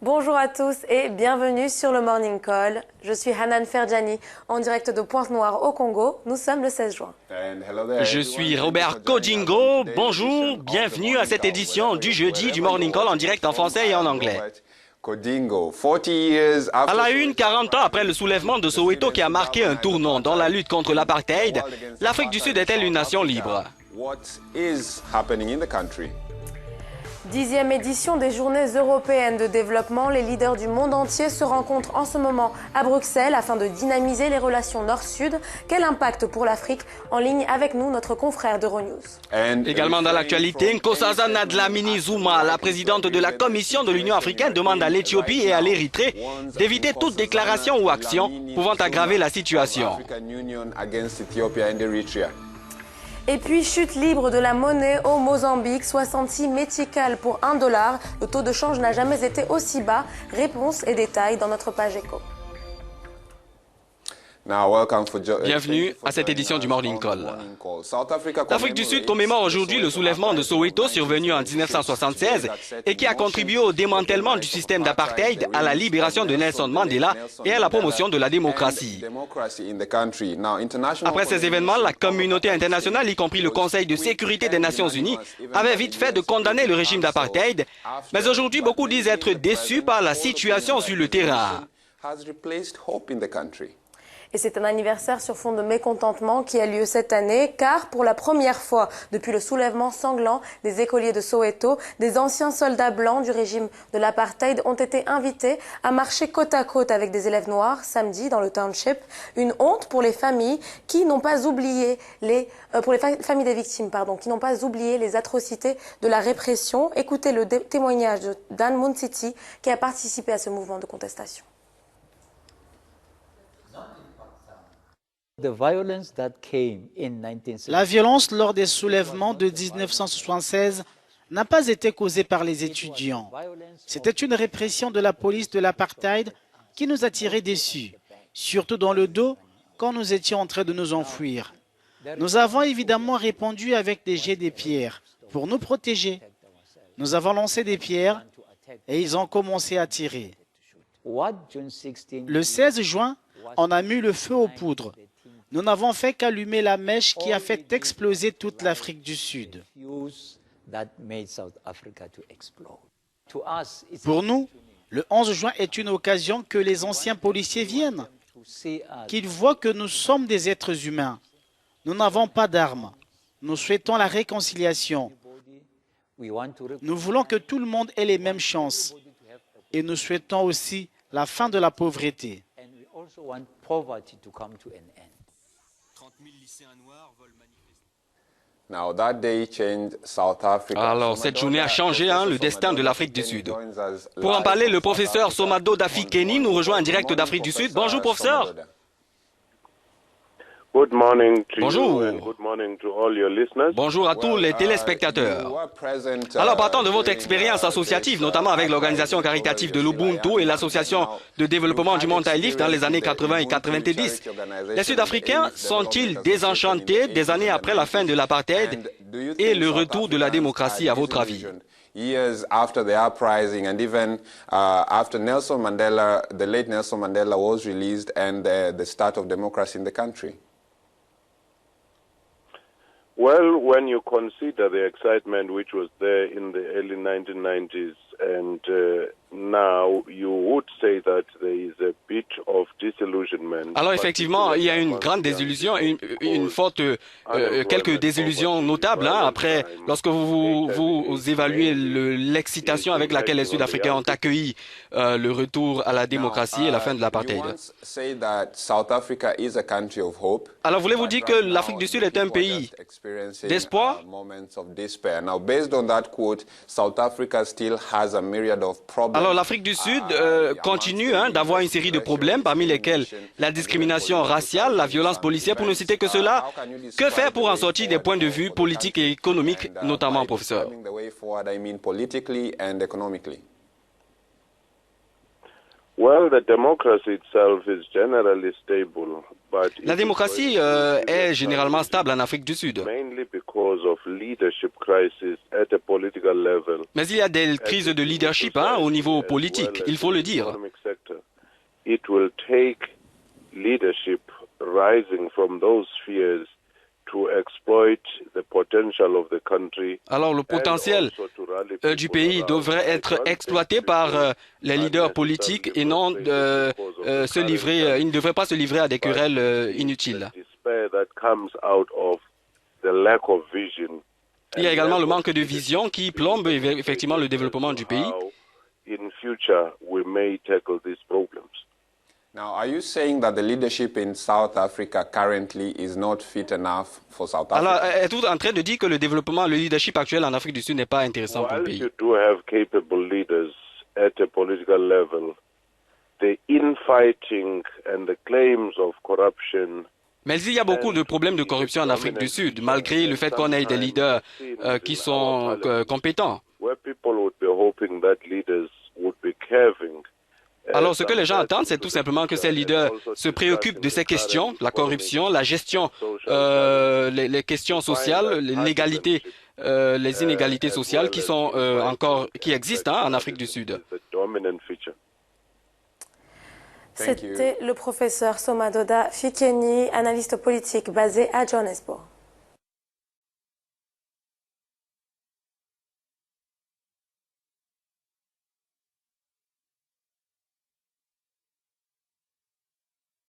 Bonjour à tous et bienvenue sur le Morning Call. Je suis Hanan Ferjani, en direct de Pointe-Noire au Congo. Nous sommes le 16 juin. Je suis Robert Kodingo. Bonjour, bienvenue à cette édition du jeudi du Morning Call en direct en français et en anglais. À la une, 40 ans après le soulèvement de Soweto qui a marqué un tournant dans la lutte contre l'apartheid, l'Afrique du Sud est-elle une nation libre? 10e édition des Journées européennes de développement. Les leaders du monde entier se rencontrent en ce moment à Bruxelles afin de dynamiser les relations Nord-Sud. Quel impact pour l'Afrique? En ligne avec nous, notre confrère d'Euronews. Également dans l'actualité, Nkosazana Dlamini Zuma, la présidente de la Commission de l'Union africaine, demande à l'Éthiopie et à l'Érythrée d'éviter toute déclaration ou action pouvant aggraver la situation. Et puis, chute libre de la monnaie au Mozambique, 66 méticales pour $1. Le taux de change n'a jamais été aussi bas. Réponse et détails dans notre page éco. Bienvenue à cette édition du Morning Call. L'Afrique du Sud commémore aujourd'hui le soulèvement de Soweto survenu en 1976 et qui a contribué au démantèlement du système d'apartheid, à la libération de Nelson Mandela et à la promotion de la démocratie. Après ces événements, la communauté internationale, y compris le Conseil de sécurité des Nations Unies, avait vite fait de condamner le régime d'apartheid, mais aujourd'hui beaucoup disent être déçus par la situation sur le terrain. Et c'est un anniversaire sur fond de mécontentement qui a lieu cette année, car pour la première fois depuis le soulèvement sanglant des écoliers de Soweto, des anciens soldats blancs du régime de l'apartheid ont été invités à marcher côte à côte avec des élèves noirs samedi dans le township. Une honte pour les familles qui n'ont pas oublié familles des victimes, qui n'ont pas oublié les atrocités de la répression. Écoutez le témoignage de Dan Muntiti qui a participé à ce mouvement de contestation. La violence lors des soulèvements de 1976 n'a pas été causée par les étudiants. C'était une répression de la police de l'apartheid qui nous a tirés déçus, surtout dans le dos quand nous étions en train de nous enfuir. Nous avons évidemment répondu avec des jets de pierres pour nous protéger. Nous avons lancé des pierres et ils ont commencé à tirer. Le 16 juin, on a mis le feu aux poudres. Nous n'avons fait qu'allumer la mèche qui a fait exploser toute l'Afrique du Sud. Pour nous, le 11 juin est une occasion que les anciens policiers viennent, qu'ils voient que nous sommes des êtres humains. Nous n'avons pas d'armes. Nous souhaitons la réconciliation. Nous voulons que tout le monde ait les mêmes chances. Et nous souhaitons aussi la fin de la pauvreté. 30 000 lycéens noirs veulent manifester. Alors, cette journée a changé le destin de l'Afrique du Sud. Pour en parler, le professeur Somado Dafikeni nous rejoint en direct d'Afrique du Sud. Bonjour, professeur. Bonjour. Bonjour à tous les téléspectateurs. Alors, partant de votre expérience associative, notamment avec l'organisation caritative de l'Ubuntu et l'association de développement du Mont Ailif dans les années 80 et 90, les Sud-Africains sont-ils désenchantés des années après la fin de l'apartheid et le retour de la démocratie, à votre avis? Years after the uprising and even after Nelson Mandela, the late Nelson Mandela was released and the start of democracy in the country? Well, when you consider the excitement which was there in the early 1990s and now you would say that there is a bit of disillusionment. Alors effectivement, il y a une grande désillusion, quelques désillusions notables après, lorsque vous évaluez l'excitation avec laquelle les Sud-Africains ont accueilli le retour à la démocratie et la fin de l'apartheid. Alors voulez-vous dire que l'Afrique du Sud est un pays d'espoir? Alors l'Afrique du Sud continue d'avoir une série de problèmes, parmi lesquels la discrimination raciale, la violence policière, pour ne citer que cela. Que faire pour en sortir des points de vue politiques et économiques, notamment, professeur? Well, the democracy itself is generally stable, but La démocratie est généralement stable en Afrique du Sud. mainly because of leadership crisis at a political level. Mais il y a des crises de leadership au niveau politique, il faut le dire. It will take leadership rising from those spheres to exploit the potential of the country. Alors le potentiel du pays devrait être exploité par les leaders politiques et non se livrer, ils ne devraient pas se livrer à des querelles inutiles. Il y a également le manque de vision qui plombe effectivement le développement du pays. In future, we may tackle these problems. Now, are you saying that the leadership in South Africa currently is not fit enough for South Africa? Alors, êtes-vous en train de dire que le développement, le leadership actuel en Afrique du Sud n'est pas intéressant pour le pays? You do have capable leaders at a political level. The infighting and the claims of corruption. Mais il y a beaucoup de problèmes de corruption en Afrique du Sud, malgré le fait qu'on ait des leaders qui sont compétents. Where people would be hoping that leaders would be curving. Alors, ce que les gens attendent, c'est tout simplement que ces leaders se préoccupent de ces questions, la corruption, la gestion, les questions sociales, l'égalité, les inégalités sociales qui sont qui existent en Afrique du Sud. C'était le professeur Somadoda Fikeni, analyste politique basé à Johannesburg.